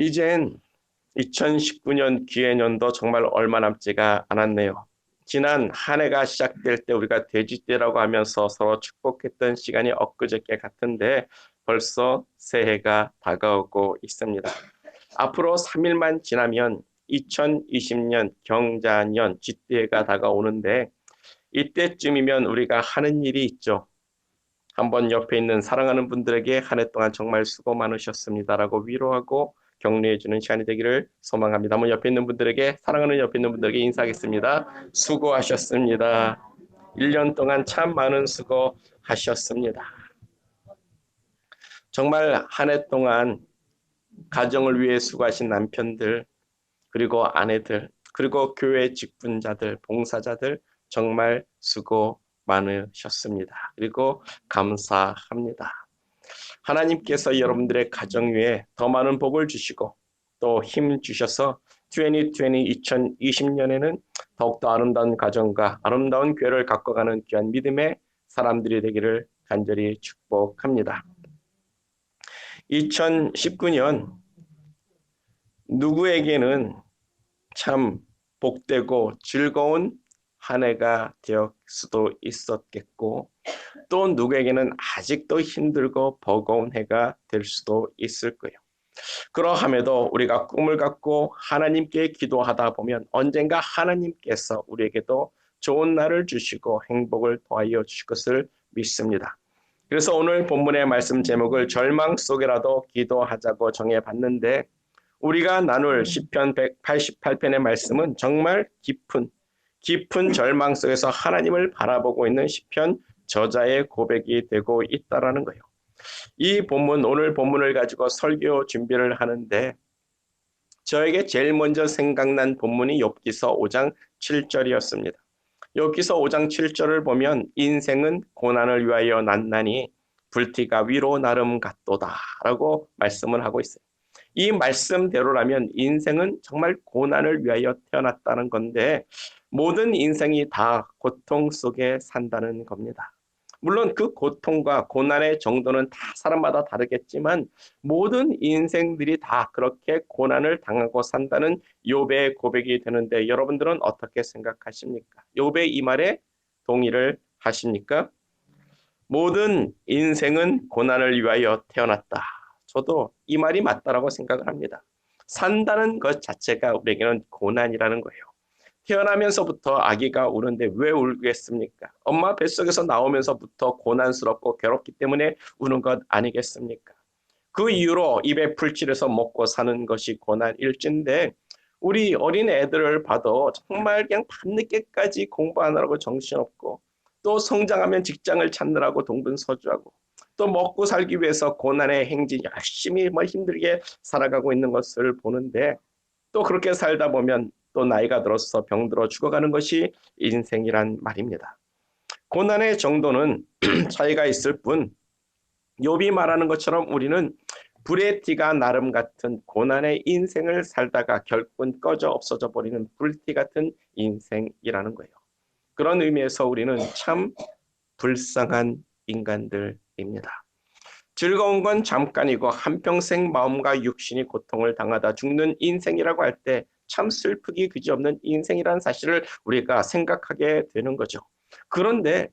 이젠 2019년 기해년도 정말 얼마 남지가 않았네요. 지난 한 해가 시작될 때 우리가 돼지띠라고 하면서 서로 축복했던 시간이 엊그저께 같은데 벌써 새해가 다가오고 있습니다. 앞으로 3일만 지나면 2020년 경자년 쥐띠해가 다가오는데 이때쯤이면 우리가 하는 일이 있죠. 한번 옆에 있는 사랑하는 분들에게 한 해 동안 정말 수고 많으셨습니다라고 위로하고 격려해주는 시간이 되기를 소망합니다. 한번 옆에 있는 분들에게 사랑하는 옆에 있는 분들에게 인사하겠습니다. 수고하셨습니다. 1년 동안 참 많은 수고하셨습니다. 정말 한 해 동안 가정을 위해 수고하신 남편들 그리고 아내들 그리고 교회 직분자들 봉사자들 정말 수고 많으셨습니다. 그리고 감사합니다. 하나님께서 여러분들의 가정 위에 더 많은 복을 주시고 또 힘 주셔서 2020년에는 더욱더 아름다운 가정과 아름다운 교회를 가꿔가는 귀한 믿음의 사람들이 되기를 간절히 축복합니다. 2019년 누구에게는 참 복되고 즐거운 한 해가 될 수도 있었겠고 또 누구에게는 아직도 힘들고 버거운 해가 될 수도 있을 거예요. 그러함에도 우리가 꿈을 갖고 하나님께 기도하다 보면 언젠가 하나님께서 우리에게도 좋은 날을 주시고 행복을 더하여 주실 것을 믿습니다. 그래서 오늘 본문의 말씀 제목을 절망 속에라도 기도하자고 정해봤는데 우리가 나눌 시편 188편의 말씀은 정말 깊은 절망 속에서 하나님을 바라보고 있는 시편 저자의 고백이 되고 있다라는 거예요. 이 본문, 오늘 본문을 가지고 설교 준비를 하는데 저에게 제일 먼저 생각난 본문이 욥기서 5장 7절이었습니다. 욥기서 5장 7절을 보면 인생은 고난을 위하여 났나니 불티가 위로 나름 같도다 라고 말씀을 하고 있어요. 이 말씀대로라면 인생은 정말 고난을 위하여 태어났다는 건데 모든 인생이 다 고통 속에 산다는 겁니다. 물론 그 고통과 고난의 정도는 다 사람마다 다르겠지만 모든 인생들이 다 그렇게 고난을 당하고 산다는 욥의 고백이 되는데 여러분들은 어떻게 생각하십니까? 욥의 이 말에 동의를 하십니까? 모든 인생은 고난을 위하여 태어났다. 저도 이 말이 맞다라고 생각을 합니다. 산다는 것 자체가 우리에게는 고난이라는 거예요. 태어나면서부터 아기가 우는데 왜 울겠습니까? 엄마 뱃속에서 나오면서부터 고난스럽고 괴롭기 때문에 우는 것 아니겠습니까? 그 이후로 입에 풀칠해서 먹고 사는 것이 고난일진데 우리 어린 애들을 봐도 정말 그냥 밤늦게까지 공부하느라고 정신없고 또 성장하면 직장을 찾느라고 동분서주하고 또 먹고 살기 위해서 고난의 행진 열심히 힘들게 살아가고 있는 것을 보는데 또 그렇게 살다 보면 또 나이가 들어서 병들어 죽어가는 것이 인생이란 말입니다. 고난의 정도는 차이가 있을 뿐 욥이 말하는 것처럼 우리는 불의 티가 나름 같은 고난의 인생을 살다가 결국은 꺼져 없어져 버리는 불티 같은 인생이라는 거예요. 그런 의미에서 우리는 참 불쌍한 인간들입니다. 즐거운 건 잠깐이고 한평생 마음과 육신이 고통을 당하다 죽는 인생이라고 할 때 참 슬프기 그지없는 인생이라는 사실을 우리가 생각하게 되는 거죠. 그런데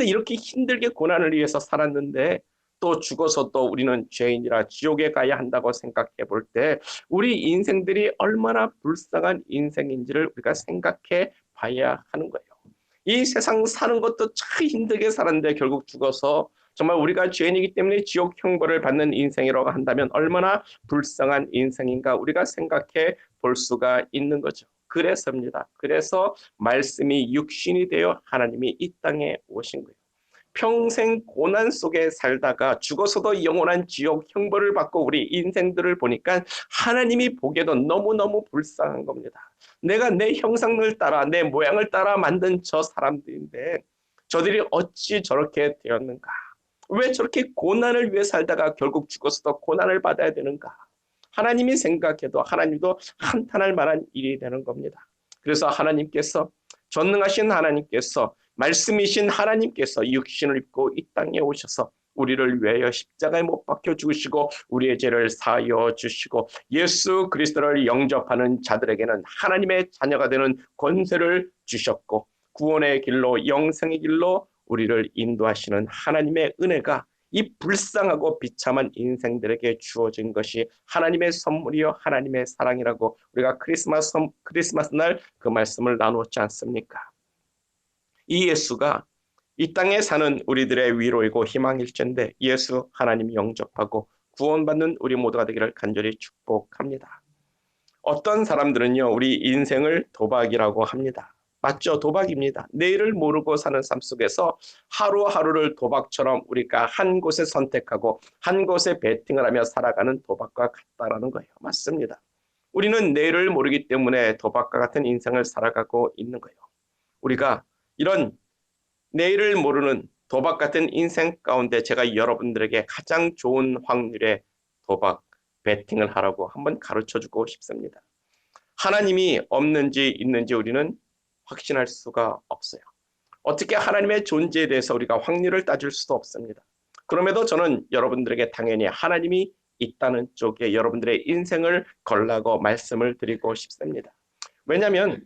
이렇게 힘들게 고난을 위해서 살았는데 또 죽어서 또 우리는 죄인이라 지옥에 가야 한다고 생각해 볼 때 우리 인생들이 얼마나 불쌍한 인생인지를 우리가 생각해 봐야 하는 거예요. 이 세상 사는 것도 참 힘들게 살았는데 결국 죽어서 정말 우리가 죄인이기 때문에 지옥 형벌을 받는 인생이라고 한다면 얼마나 불쌍한 인생인가 우리가 생각해 볼 수가 있는 거죠. 그래서입니다. 그래서 말씀이 육신이 되어 하나님이 이 땅에 오신 거예요. 평생 고난 속에 살다가 죽어서도 영원한 지옥 형벌을 받고 우리 인생들을 보니까 하나님이 보기에도 너무너무 불쌍한 겁니다. 내가 내 형상을 따라 내 모양을 따라 만든 저 사람들인데 저들이 어찌 저렇게 되었는가? 왜 저렇게 고난을 위해 살다가 결국 죽어서도 고난을 받아야 되는가? 하나님이 생각해도 하나님도 한탄할 만한 일이 되는 겁니다. 그래서 하나님께서 전능하신 하나님께서 말씀이신 하나님께서 육신을 입고 이 땅에 오셔서 우리를 위하여 십자가에 못 박혀 죽으시고 우리의 죄를 사하여 주시고 예수 그리스도를 영접하는 자들에게는 하나님의 자녀가 되는 권세를 주셨고 구원의 길로 영생의 길로 우리를 인도하시는 하나님의 은혜가 이 불쌍하고 비참한 인생들에게 주어진 것이 하나님의 선물이요 하나님의 사랑이라고 우리가 크리스마스 날 그 말씀을 나누었지 않습니까? 이 예수가 이 땅에 사는 우리들의 위로이고 희망일진데 예수 하나님이 영접하고 구원받는 우리 모두가 되기를 간절히 축복합니다. 어떤 사람들은요 우리 인생을 도박이라고 합니다. 맞죠? 도박입니다. 내일을 모르고 사는 삶 속에서 하루하루를 도박처럼 우리가 한 곳에 선택하고 한 곳에 베팅을 하며 살아가는 도박과 같다라는 거예요. 맞습니다. 우리는 내일을 모르기 때문에 도박과 같은 인생을 살아가고 있는 거예요. 우리가 이런 내일을 모르는 도박 같은 인생 가운데 제가 여러분들에게 가장 좋은 확률의 도박, 베팅을 하라고 한번 가르쳐주고 싶습니다. 하나님이 없는지 있는지 우리는 확신할 수가 없어요. 어떻게 하나님의 존재에 대해서 우리가 확률을 따질 수도 없습니다. 그럼에도 저는 여러분들에게 당연히 하나님이 있다는 쪽에 여러분들의 인생을 걸라고 말씀을 드리고 싶습니다. 왜냐하면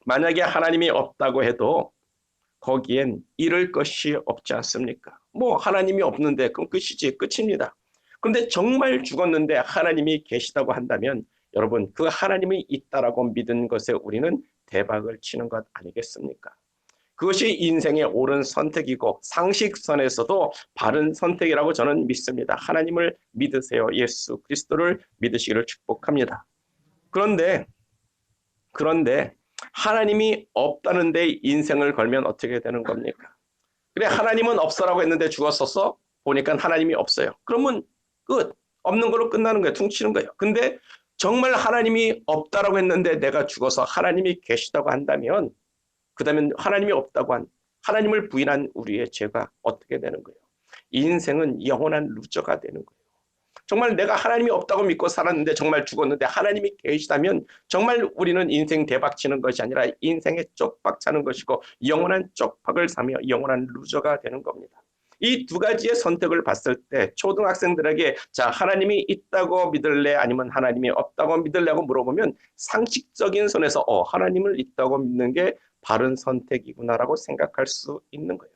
만약에 하나님이 없다고 해도 거기엔 잃을 것이 없지 않습니까? 뭐 하나님이 없는데 그럼 끝이지, 끝입니다. 그런데 정말 죽었는데 하나님이 계시다고 한다면 여러분 그 하나님이 있다라고 믿은 것에 우리는 대박을 치는 것 아니겠습니까? 그것이 인생의 옳은 선택이고 상식선에서도 바른 선택이라고 저는 믿습니다. 하나님을 믿으세요. 예수 그리스도를 믿으시기를 축복합니다. 그런데 하나님이 없다는데 인생을 걸면 어떻게 되는 겁니까? 그래 하나님은 없어라고 했는데 죽었었어? 보니까 하나님이 없어요. 그러면 끝. 없는 걸로 끝나는 거예요. 퉁치는 거예요. 근데 정말 하나님이 없다라고 했는데 내가 죽어서 하나님이 계시다고 한다면 그다음에 하나님이 없다고 한 하나님을 부인한 우리의 죄가 어떻게 되는 거예요? 인생은 영원한 루저가 되는 거예요. 정말 내가 하나님이 없다고 믿고 살았는데 정말 죽었는데 하나님이 계시다면 정말 우리는 인생 대박 치는 것이 아니라 인생의 쪽박 차는 것이고 영원한 쪽박을 사며 영원한 루저가 되는 겁니다. 이 두 가지의 선택을 봤을 때 초등학생들에게 자 하나님이 있다고 믿을래 아니면 하나님이 없다고 믿을래고 물어보면 상식적인 선에서 하나님을 있다고 믿는 게 바른 선택이구나라고 생각할 수 있는 거예요.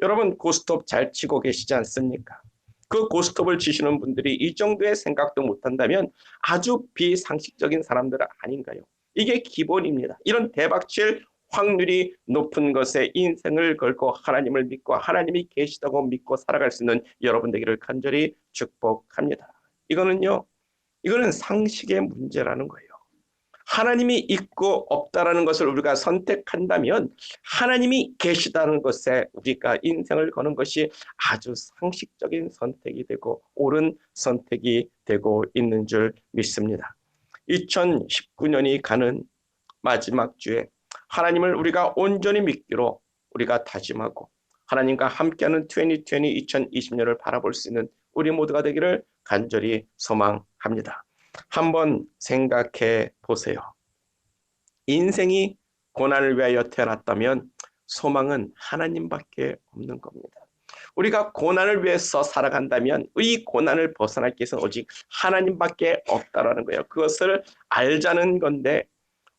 여러분 고스톱 잘 치고 계시지 않습니까? 그 고스톱을 치시는 분들이 이 정도의 생각도 못한다면 아주 비상식적인 사람들 아닌가요? 이게 기본입니다. 이런 대박칠 확률이 높은 것에 인생을 걸고 하나님을 믿고 하나님이 계시다고 믿고 살아갈 수 있는 여러분 되기를 간절히 축복합니다. 이거는 상식의 문제라는 거예요. 하나님이 있고 없다라는 것을 우리가 선택한다면 하나님이 계시다는 것에 우리가 인생을 거는 것이 아주 상식적인 선택이 되고 옳은 선택이 되고 있는 줄 믿습니다. 2019년이 가는 마지막 주에 하나님을 우리가 온전히 믿기로 우리가 다짐하고 하나님과 함께하는 2020년을 바라볼 수 있는 우리 모두가 되기를 간절히 소망합니다. 한번 생각해 보세요. 인생이 고난을 위하여 태어났다면 소망은 하나님밖에 없는 겁니다. 우리가 고난을 위해서 살아간다면 이 고난을 벗어날 것은 오직 하나님밖에 없다라는 거예요. 그것을 알자는 건데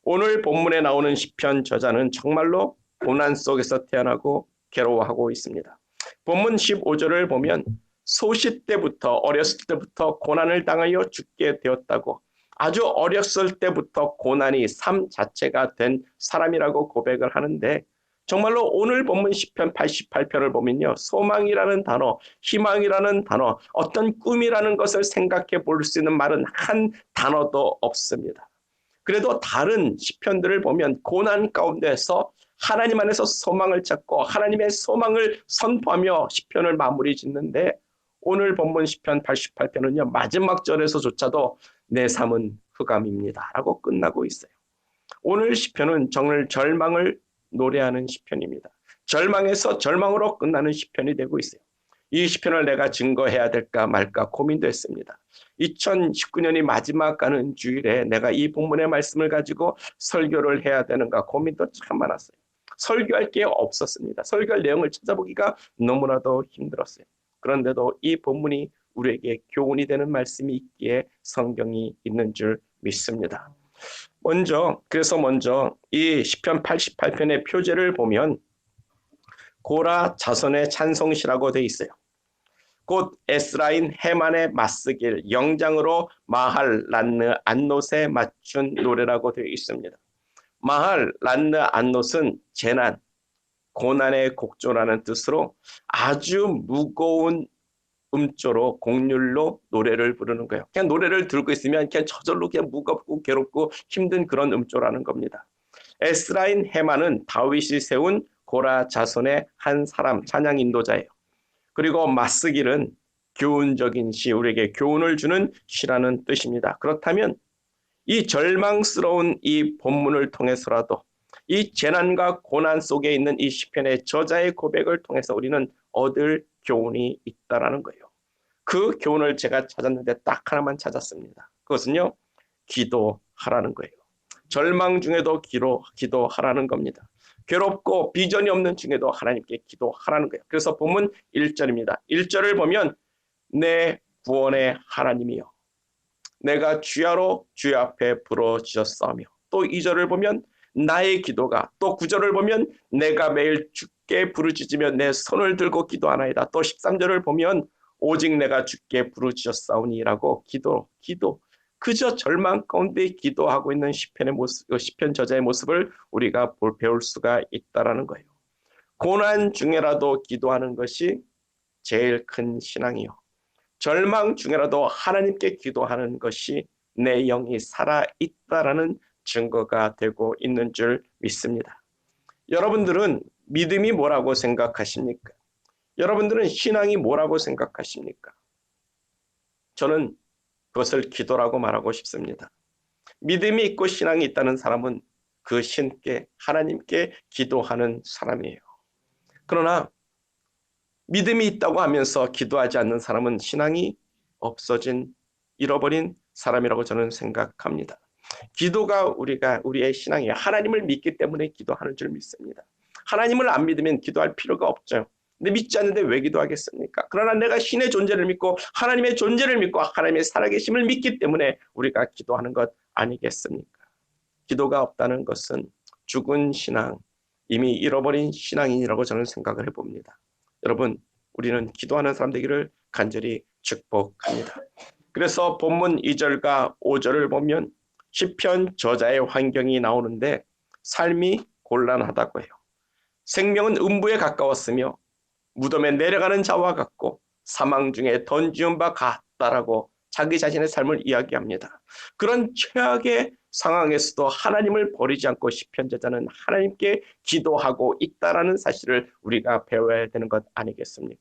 오늘 본문에 나오는 시편 저자는 정말로 고난 속에서 태어나고 괴로워하고 있습니다. 본문 15절을 보면 소시 때부터 어렸을 때부터 고난을 당하여 죽게 되었다고 아주 어렸을 때부터 고난이 삶 자체가 된 사람이라고 고백을 하는데 정말로 오늘 본문 시편 88편을 보면요. 소망이라는 단어, 희망이라는 단어, 어떤 꿈이라는 것을 생각해 볼 수 있는 말은 한 단어도 없습니다. 그래도 다른 시편들을 보면 고난 가운데서 하나님 안에서 소망을 찾고 하나님의 소망을 선포하며 시편을 마무리 짓는데 오늘 본문 시편 88편은요. 마지막 절에서조차도 내 삶은 흑암입니다 라고 끝나고 있어요. 오늘 시편은 정말 절망을 노래하는 시편입니다. 절망에서 절망으로 끝나는 시편이 되고 있어요. 이 시편을 내가 증거해야 될까 말까 고민도 했습니다. 2019년이 마지막 가는 주일에 내가 이 본문의 말씀을 가지고 설교를 해야 되는가 고민도 참 많았어요. 설교할 게 없었습니다. 설교할 내용을 찾아보기가 너무나도 힘들었어요. 그런데도 이 본문이 우리에게 교훈이 되는 말씀이 있기에 성경이 있는 줄 믿습니다. 그래서 먼저 이 시편 88편의 표제를 보면 고라 자손의 찬송시라고 되어 있어요. 곧 에스라인 헤만의 맞쓰길 영장으로 마할 란느 안노스에 맞춘 노래라고 되어 있습니다. 마할 란느 안노스는 재난, 고난의 곡조라는 뜻으로 아주 무거운 음조로 곡률로 노래를 부르는 거예요. 그냥 노래를 들고 있으면 그냥 저절로 그냥 무겁고 괴롭고 힘든 그런 음조라는 겁니다. 에스라인 헤만은 다윗이 세운 고라 자손의 한 사람, 찬양 인도자예요. 그리고 맞쓰기는 교훈적인 시, 우리에게 교훈을 주는 시라는 뜻입니다. 그렇다면 이 절망스러운 이 본문을 통해서라도 이 재난과 고난 속에 있는 이 시편의 저자의 고백을 통해서 우리는 얻을 교훈이 있다라는 거예요. 그 교훈을 제가 찾았는데 딱 하나만 찾았습니다. 그것은요, 기도하라는 거예요. 절망 중에도 기도하라는 겁니다. 괴롭고 비전이 없는 중에도 하나님께 기도하라는 거예요. 그래서 본문 1절입니다. 1절을 보면 내 구원의 하나님이여 내가 주야로 주의 앞에 부르짖었사오며, 또 2절을 보면 나의 기도가, 또 9절을 보면 내가 매일 주께 부르짖으며 내 손을 들고 기도하나이다. 또 13절을 보면 오직 내가 주께 부르짖었사오니라고 기도 그저 절망 가운데 기도하고 있는 시편의 모습, 시편 저자의 모습을 우리가 배울 수가 있다라는 거예요. 고난 중에라도 기도하는 것이 제일 큰 신앙이요. 절망 중에라도 하나님께 기도하는 것이 내 영이 살아있다라는 증거가 되고 있는 줄 믿습니다. 여러분들은 믿음이 뭐라고 생각하십니까? 여러분들은 신앙이 뭐라고 생각하십니까? 저는 그것을 기도라고 말하고 싶습니다. 믿음이 있고 신앙이 있다는 사람은 그 신께, 하나님께 기도하는 사람이에요. 그러나 믿음이 있다고 하면서 기도하지 않는 사람은 신앙이 없어진, 잃어버린 사람이라고 저는 생각합니다. 기도가 우리의 신앙이에요. 하나님을 믿기 때문에 기도하는 줄 믿습니다. 하나님을 안 믿으면 기도할 필요가 없죠. 근데 믿지 않는데 왜 기도하겠습니까? 그러나 내가 신의 존재를 믿고 하나님의 존재를 믿고 하나님의 살아계심을 믿기 때문에 우리가 기도하는 것 아니겠습니까? 기도가 없다는 것은 죽은 신앙, 이미 잃어버린 신앙인이라고 저는 생각을 해봅니다. 여러분, 우리는 기도하는 사람 되기를 간절히 축복합니다. 그래서 본문 2절과 5절을 보면 시편 저자의 환경이 나오는데 삶이 곤란하다고 해요. 생명은 음부에 가까웠으며 무덤에 내려가는 자와 같고 사망 중에 던지운 바 같다라고 자기 자신의 삶을 이야기합니다. 그런 최악의 상황에서도 하나님을 버리지 않고 시편 저자는 하나님께 기도하고 있다라는 사실을 우리가 배워야 되는 것 아니겠습니까?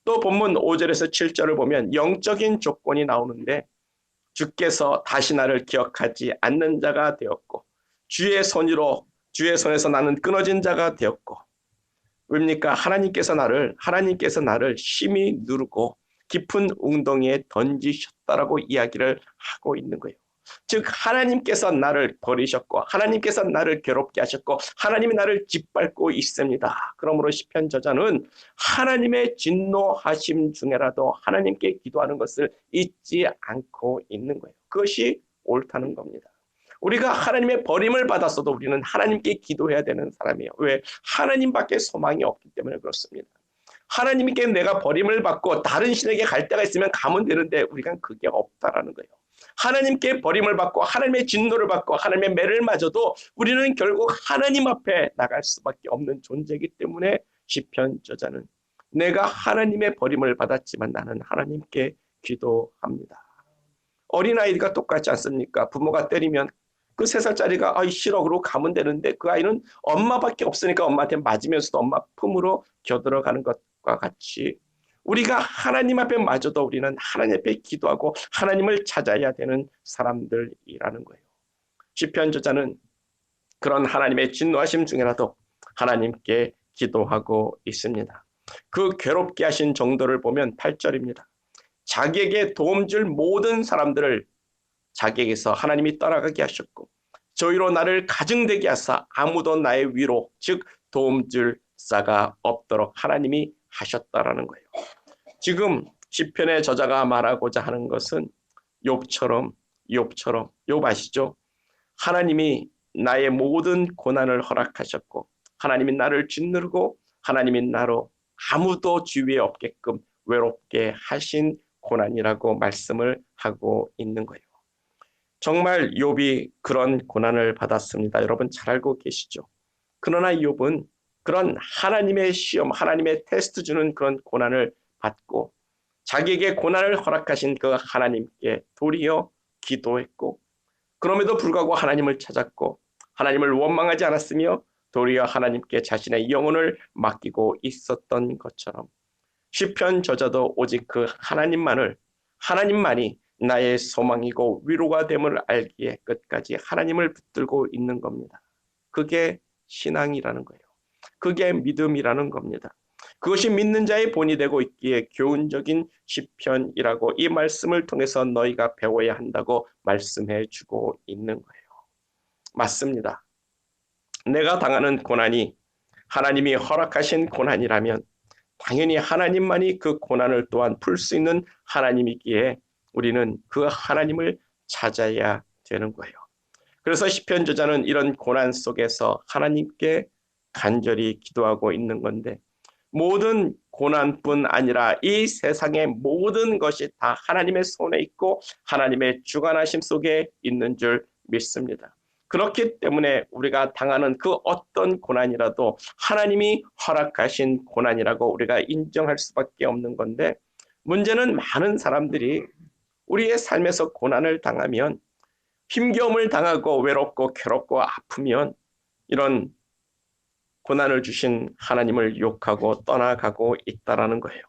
또 본문 5절에서 7절을 보면 영적인 조건이 나오는데 주께서 다시 나를 기억하지 않는 자가 되었고 주의 손에서 나는 끊어진 자가 되었고, 왜입니까? 하나님께서 나를 심히 누르고 깊은 웅덩이에 던지셨다라고 이야기를 하고 있는 거예요. 즉 하나님께서 나를 버리셨고 하나님께서 나를 괴롭게 하셨고 하나님이 나를 짓밟고 있습니다. 그러므로 시편 저자는 하나님의 진노하심 중에라도 하나님께 기도하는 것을 잊지 않고 있는 거예요. 그것이 옳다는 겁니다. 우리가 하나님의 버림을 받았어도 우리는 하나님께 기도해야 되는 사람이에요. 왜? 하나님밖에 소망이 없기 때문에 그렇습니다. 하나님께 내가 버림을 받고 다른 신에게 갈 데가 있으면 가면 되는데 우리가 그게 없다라는 거예요. 하나님께 버림을 받고 하나님의 진노를 받고 하나님의 매를 맞아도 우리는 결국 하나님 앞에 나갈 수밖에 없는 존재이기 때문에 시편 저자는 내가 하나님의 버림을 받았지만 나는 하나님께 기도합니다. 어린아이가 똑같지 않습니까? 부모가 때리면 그 3살짜리가 아이 싫어 그러고 가면 되는데 그 아이는 엄마밖에 없으니까 엄마한테 맞으면서도 엄마 품으로 겨들어가는 것과 같이 우리가 하나님 앞에 마저도 우리는 하나님 앞에 기도하고 하나님을 찾아야 되는 사람들이라는 거예요. 시편 저자는 그런 하나님의 진노하심 중에라도 하나님께 기도하고 있습니다. 그 괴롭게 하신 정도를 보면 8절입니다. 자기에게 도움 줄 모든 사람들을 자기에게서 하나님이 떠나가게 하셨고 저희로 나를 가증되게 하사 아무도 나의 위로 즉 도움 줄 자가 없도록 하나님이 하셨다라는 거예요. 지금 시편의 저자가 말하고자 하는 것은 욥처럼 욥 아시죠? 하나님이 나의 모든 고난을 허락하셨고 하나님이 나를 짓누르고 하나님이 나로 아무도 주위에 없게끔 외롭게 하신 고난이라고 말씀을 하고 있는 거예요. 정말 욥이 그런 고난을 받았습니다. 여러분 잘 알고 계시죠? 그러나 욥은 그런 하나님의 시험, 하나님의 테스트 주는 그런 고난을 받고 자기에게 고난을 허락하신 그 하나님께 도리어 기도했고 그럼에도 불구하고 하나님을 찾았고 하나님을 원망하지 않았으며 도리어 하나님께 자신의 영혼을 맡기고 있었던 것처럼 시편 저자도 오직 그 하나님만이 나의 소망이고 위로가 됨을 알기에 끝까지 하나님을 붙들고 있는 겁니다. 그게 신앙이라는 거예요. 그게 믿음이라는 겁니다. 그것이 믿는 자의 본이 되고 있기에 교훈적인 시편이라고 이 말씀을 통해서 너희가 배워야 한다고 말씀해 주고 있는 거예요. 맞습니다. 내가 당하는 고난이 하나님이 허락하신 고난이라면 당연히 하나님만이 그 고난을 또한 풀 수 있는 하나님이기에 우리는 그 하나님을 찾아야 되는 거예요. 그래서 시편 저자는 이런 고난 속에서 하나님께 간절히 기도하고 있는 건데 모든 고난뿐 아니라 이 세상의 모든 것이 다 하나님의 손에 있고 하나님의 주관하심 속에 있는 줄 믿습니다. 그렇기 때문에 우리가 당하는 그 어떤 고난이라도 하나님이 허락하신 고난이라고 우리가 인정할 수밖에 없는 건데 문제는 많은 사람들이 우리의 삶에서 고난을 당하면 힘겨움을 당하고 외롭고 괴롭고 아프면 이런 고난을 주신 하나님을 욕하고 떠나가고 있다라는 거예요.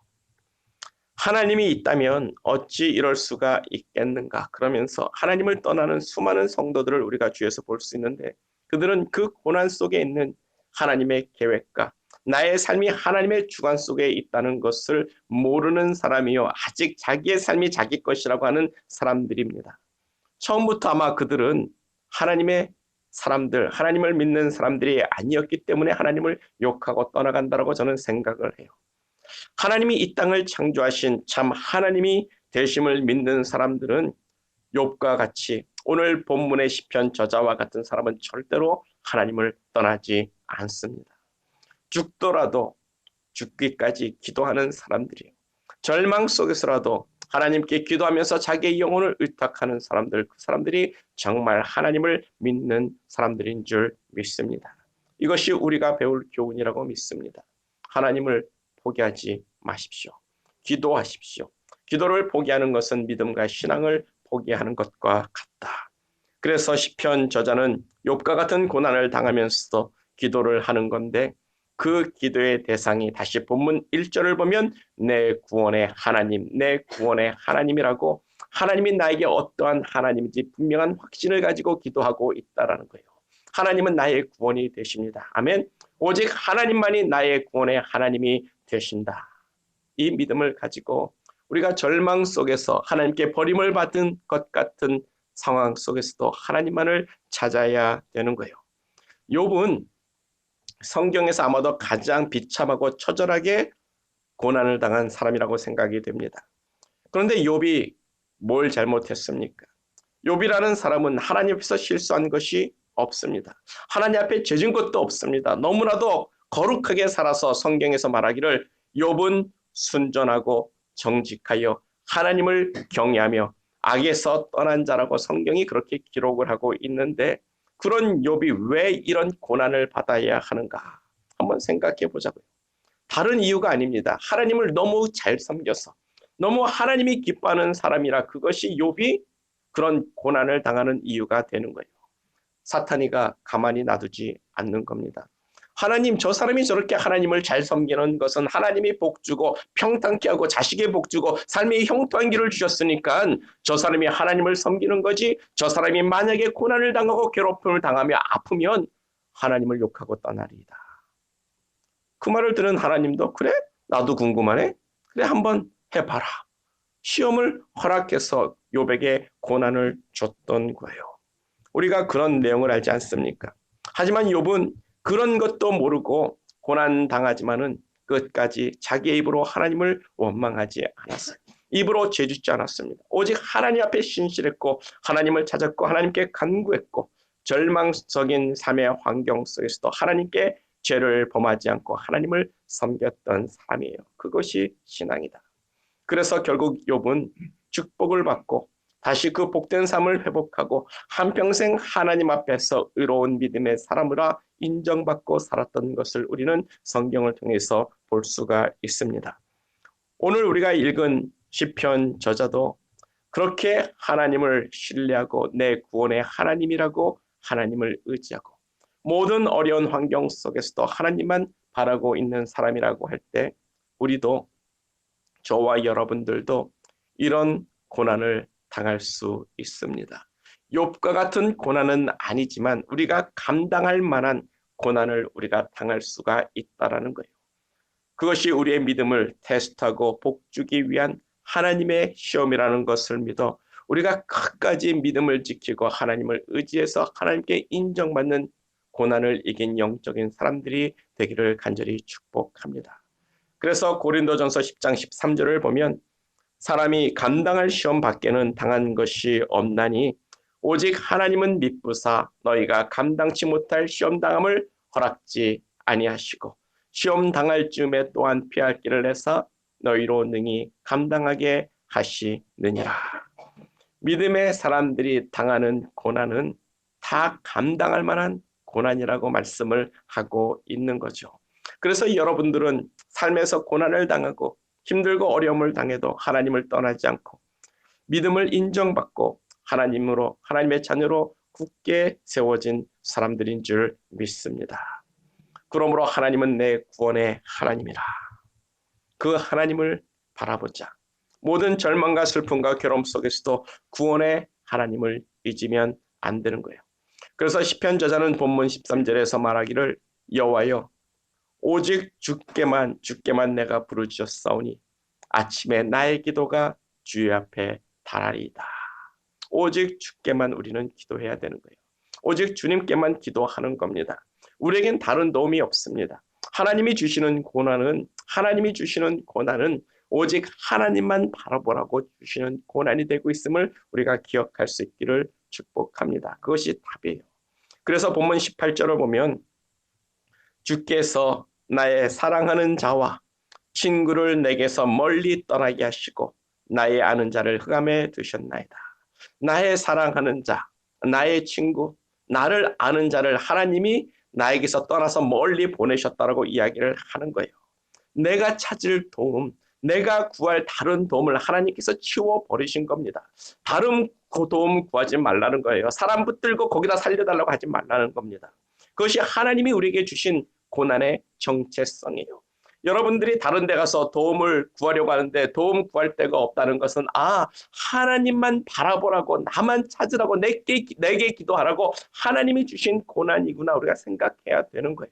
하나님이 있다면 어찌 이럴 수가 있겠는가 그러면서 하나님을 떠나는 수많은 성도들을 우리가 주위에서 볼 수 있는데 그들은 그 고난 속에 있는 하나님의 계획과 나의 삶이 하나님의 주관 속에 있다는 것을 모르는 사람이요 아직 자기의 삶이 자기 것이라고 하는 사람들입니다. 처음부터 아마 그들은 하나님의 사람들, 하나님을 믿는 사람들이 아니었기 때문에 하나님을 욕하고 떠나간다라고 저는 생각을 해요. 하나님이 이 땅을 창조하신 참 하나님이 되심을 믿는 사람들은 욥과 같이 오늘 본문의 시편 저자와 같은 사람은 절대로 하나님을 떠나지 않습니다. 죽더라도 죽기까지 기도하는 사람들이에요. 절망 속에서라도 하나님께 기도하면서 자기의 영혼을 의탁하는 사람들, 그 사람들이 정말 하나님을 믿는 사람들인 줄 믿습니다. 이것이 우리가 배울 교훈이라고 믿습니다. 하나님을 포기하지 마십시오. 기도하십시오. 기도를 포기하는 것은 믿음과 신앙을 포기하는 것과 같다. 그래서 시편 저자는 욥과 같은 고난을 당하면서도 기도를 하는 건데 그 기도의 대상이 다시 본문 1절을 보면 내 구원의 하나님, 내 구원의 하나님이라고 하나님이 나에게 어떠한 하나님인지 분명한 확신을 가지고 기도하고 있다라는 거예요. 하나님은 나의 구원이 되십니다. 아멘. 오직 하나님만이 나의 구원의 하나님이 되신다. 이 믿음을 가지고 우리가 절망 속에서 하나님께 버림을 받은 것 같은 상황 속에서도 하나님만을 찾아야 되는 거예요. 욥은 성경에서 아마도 가장 비참하고 처절하게 고난을 당한 사람이라고 생각이 됩니다. 그런데 욥이 뭘 잘못했습니까? 욥이라는 사람은 하나님 앞에서 실수한 것이 없습니다. 하나님 앞에 죄진 것도 없습니다. 너무나도 거룩하게 살아서 성경에서 말하기를 욥은 순전하고 정직하여 하나님을 경외하며 악에서 떠난 자라고 성경이 그렇게 기록을 하고 있는데 그런 욥이 왜 이런 고난을 받아야 하는가 한번 생각해 보자고요. 다른 이유가 아닙니다. 하나님을 너무 잘 섬겨서 너무 하나님이 기뻐하는 사람이라 그것이 욥이 그런 고난을 당하는 이유가 되는 거예요. 사탄이가 가만히 놔두지 않는 겁니다. 하나님 저 사람이 저렇게 하나님을 잘 섬기는 것은 하나님이 복주고 평탄케 하고 자식의 복주고 삶의 형통한 길을 주셨으니까 저 사람이 하나님을 섬기는 거지 저 사람이 만약에 고난을 당하고 괴롭힘을 당하며 아프면 하나님을 욕하고 떠나리이다. 그 말을 들은 하나님도 그래? 나도 궁금하네. 그래 한번 해봐라. 시험을 허락해서 욥에게 고난을 줬던 거예요. 우리가 그런 내용을 알지 않습니까? 하지만 욥은 그런 것도 모르고 고난 당하지만은 끝까지 자기의 입으로 하나님을 원망하지 않았어요. 입으로 죄짓지 않았습니다. 오직 하나님 앞에 신실했고 하나님을 찾았고 하나님께 간구했고 절망적인 삶의 환경 속에서도 하나님께 죄를 범하지 않고 하나님을 섬겼던 삶이에요. 그것이 신앙이다. 그래서 결국 욥은 축복을 받고 다시 그 복된 삶을 회복하고 한평생 하나님 앞에서 의로운 믿음의 사람으로 인정받고 살았던 것을 우리는 성경을 통해서 볼 수가 있습니다. 오늘 우리가 읽은 시편 저자도 그렇게 하나님을 신뢰하고 내 구원의 하나님이라고 하나님을 의지하고 모든 어려운 환경 속에서도 하나님만 바라고 있는 사람이라고 할 때 우리도 저와 여러분들도 이런 고난을 당할 수 있습니다. 욥과 같은 고난은 아니지만 우리가 감당할 만한 고난을 우리가 당할 수가 있다라는 거예요. 그것이 우리의 믿음을 테스트하고 복주기 위한 하나님의 시험이라는 것을 믿어 우리가 끝까지 믿음을 지키고 하나님을 의지해서 하나님께 인정받는 고난을 이긴 영적인 사람들이 되기를 간절히 축복합니다. 그래서 고린도전서 10장 13절을 보면 사람이 감당할 시험 밖에는 당한 것이 없나니 오직 하나님은 미쁘사 너희가 감당치 못할 시험 당함을 허락지 아니하시고 시험 당할 즈음에 또한 피할 길을 내사 너희로 능히 감당하게 하시느니라. 믿음의 사람들이 당하는 고난은 다 감당할 만한 고난이라고 말씀을 하고 있는 거죠. 그래서 여러분들은 삶에서 고난을 당하고 힘들고 어려움을 당해도 하나님을 떠나지 않고 믿음을 인정받고 하나님으로 하나님의 자녀로 굳게 세워진 사람들인 줄 믿습니다. 그러므로 하나님은 내 구원의 하나님이라. 그 하나님을 바라보자. 모든 절망과 슬픔과 괴로움 속에서도 구원의 하나님을 잊으면 안 되는 거예요. 그래서 시편 저자는 본문 13절에서 말하기를 여호와여 오직 주께만 내가 부르짖었사오니 아침에 나의 기도가 주의 앞에 달하리이다. 오직 주께만 우리는 기도해야 되는 거예요. 오직 주님께만 기도하는 겁니다. 우리에겐 다른 도움이 없습니다. 하나님이 주시는 고난은 오직 하나님만 바라보라고 주시는 고난이 되고 있음을 우리가 기억할 수 있기를 축복합니다. 그것이 답이에요. 그래서 본문 18절을 보면 주께서 나의 사랑하는 자와 친구를 내게서 멀리 떠나게 하시고 나의 아는 자를 흑암에 두셨나이다. 나의 사랑하는 자, 나의 친구, 나를 아는 자를 하나님이 나에게서 떠나서 멀리 보내셨다라고 이야기를 하는 거예요. 내가 찾을 도움, 내가 구할 다른 도움을 하나님께서 치워버리신 겁니다. 다른 도움 구하지 말라는 거예요. 사람 붙들고 거기다 살려달라고 하지 말라는 겁니다. 그것이 하나님이 우리에게 주신 고난의 정체성이에요. 여러분들이 다른 데 가서 도움을 구하려고 하는데 도움 구할 데가 없다는 것은 하나님만 바라보라고 나만 찾으라고 내게 기도하라고 하나님이 주신 고난이구나 우리가 생각해야 되는 거예요.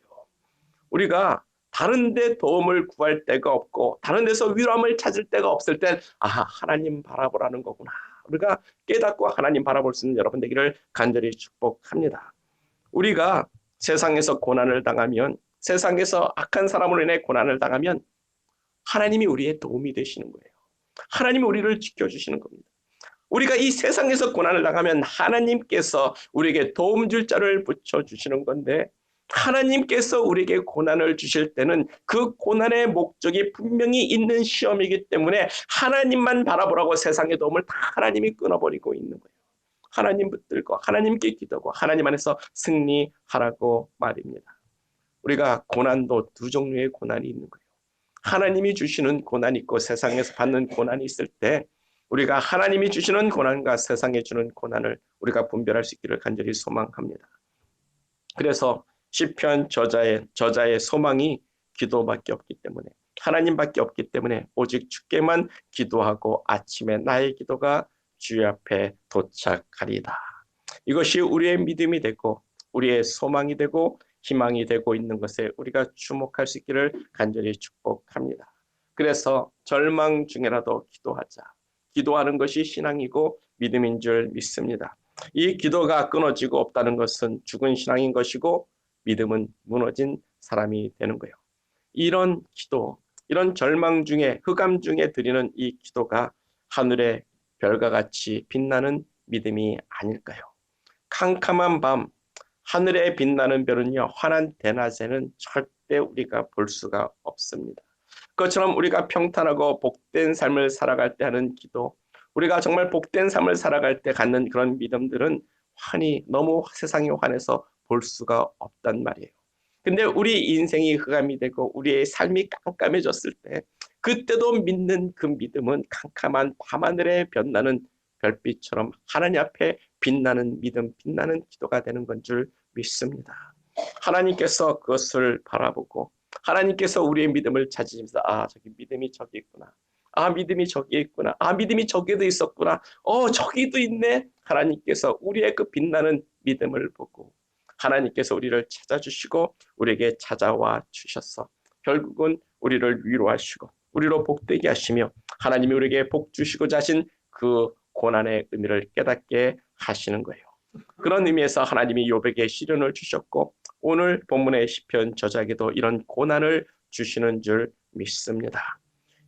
우리가 다른 데 도움을 구할 데가 없고 다른 데서 위로함을 찾을 데가 없을 땐 하나님 바라보라는 거구나. 우리가 깨닫고 하나님 바라볼 수 있는 여러분 되기를 간절히 축복합니다. 우리가 세상에서 고난을 당하면 세상에서 악한 사람으로 인해 고난을 당하면 하나님이 우리의 도움이 되시는 거예요. 하나님이 우리를 지켜주시는 겁니다. 우리가 이 세상에서 고난을 당하면 하나님께서 우리에게 도움 줄 자를 붙여주시는 건데 하나님께서 우리에게 고난을 주실 때는 그 고난의 목적이 분명히 있는 시험이기 때문에 하나님만 바라보라고 세상의 도움을 다 하나님이 끊어버리고 있는 거예요. 하나님 붙들고 하나님께 기도하고 하나님 안에서 승리하라고 말입니다. 우리가 고난도 두 종류의 고난이 있는 거예요. 하나님이 주시는 고난이 있고 세상에서 받는 고난이 있을 때 우리가 하나님이 주시는 고난과 세상에 주는 고난을 우리가 분별할 수 있기를 간절히 소망합니다. 그래서 시편 저자의 소망이 기도밖에 없기 때문에 하나님밖에 없기 때문에 오직 주께만 기도하고 아침에 나의 기도가 주의 앞에 도착하리이다. 이것이 우리의 믿음이 되고 우리의 소망이 되고 희망이 되고 있는 것에 우리가 주목할 수 있기를 간절히 축복합니다. 그래서 절망 중에라도 기도하자. 기도하는 것이 신앙이고 믿음인 줄 믿습니다. 이 기도가 끊어지고 없다는 것은 죽은 신앙인 것이고 믿음은 무너진 사람이 되는 거예요. 이런 기도, 이런 절망 중에 흑암 중에 드리는 이 기도가 하늘의 별과 같이 빛나는 믿음이 아닐까요? 캄캄한 밤 하늘에 빛나는 별은요, 환한 대낮에는 절대 우리가 볼 수가 없습니다. 그것처럼 우리가 평탄하고 복된 삶을 살아갈 때 하는 기도, 우리가 정말 복된 삶을 살아갈 때 갖는 그런 믿음들은 환히 너무 세상이 환해서 볼 수가 없단 말이에요. 근데 우리 인생이 흑암이 되고 우리의 삶이 깜깜해졌을 때 그때도 믿는 그 믿음은 캄캄한 밤하늘에 빛나는 별빛처럼 하나님 앞에 빛나는 믿음, 빛나는 기도가 되는 건 줄 믿습니다. 하나님께서 그것을 바라보고 하나님께서 우리의 믿음을 찾으시면서 저기 믿음이 저기 있구나. 믿음이 저기 있구나. 믿음이 저기도 있었구나. 저기도 있네. 하나님께서 우리의 그 빛나는 믿음을 보고 하나님께서 우리를 찾아주시고 우리에게 찾아와 주셔서 결국은 우리를 위로하시고 우리로 복되게 하시며 하나님이 우리에게 복 주시고자 하신 그 고난의 의미를 깨닫게 하시는 거예요. 그런 의미에서 하나님이 욥에게 시련을 주셨고 오늘 본문의 시편 저자에게도 이런 고난을 주시는 줄 믿습니다.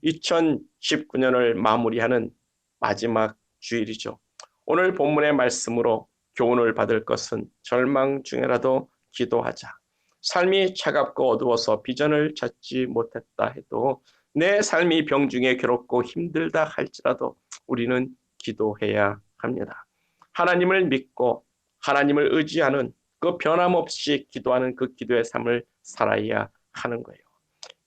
2019년을 마무리하는 마지막 주일이죠. 오늘 본문의 말씀으로 교훈을 받을 것은 절망 중에라도 기도하자. 삶이 차갑고 어두워서 비전을 찾지 못했다 해도 내 삶이 병중에 괴롭고 힘들다 할지라도 우리는 기도해야 합니다. 하나님을 믿고 하나님을 의지하는 그 변함없이 기도하는 그 기도의 삶을 살아야 하는 거예요.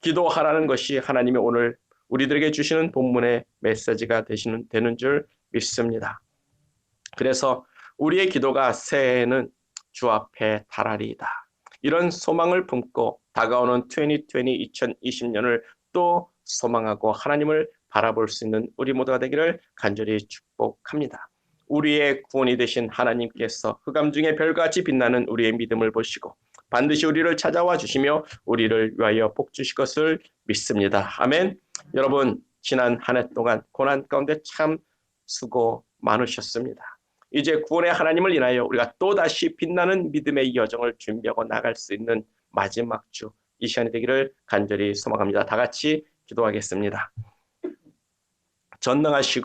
기도하라는 것이 하나님이 오늘 우리들에게 주시는 본문의 메시지가 되는 줄 믿습니다. 그래서 우리의 기도가 새해에는 주 앞에 달하리이다. 이런 소망을 품고 다가오는 2020년을 또 소망하고 하나님을 바라볼 수 있는 우리 모두가 되기를 간절히 축복합니다. 우리의 구원이 되신 하나님께서 흑암 중에 별같이 빛나는 우리의 믿음을 보시고 반드시 우리를 찾아와 주시며 우리를 위하여 복 주실 것을 믿습니다. 아멘. 여러분 지난 한 해 동안 고난 가운데 참 수고 많으셨습니다. 이제 구원의 하나님을 인하여 우리가 또다시 빛나는 믿음의 여정을 준비하고 나갈 수 있는 마지막 주 이 시간이 되기를 간절히 소망합니다. 다 같이 기도하겠습니다. 전능하시고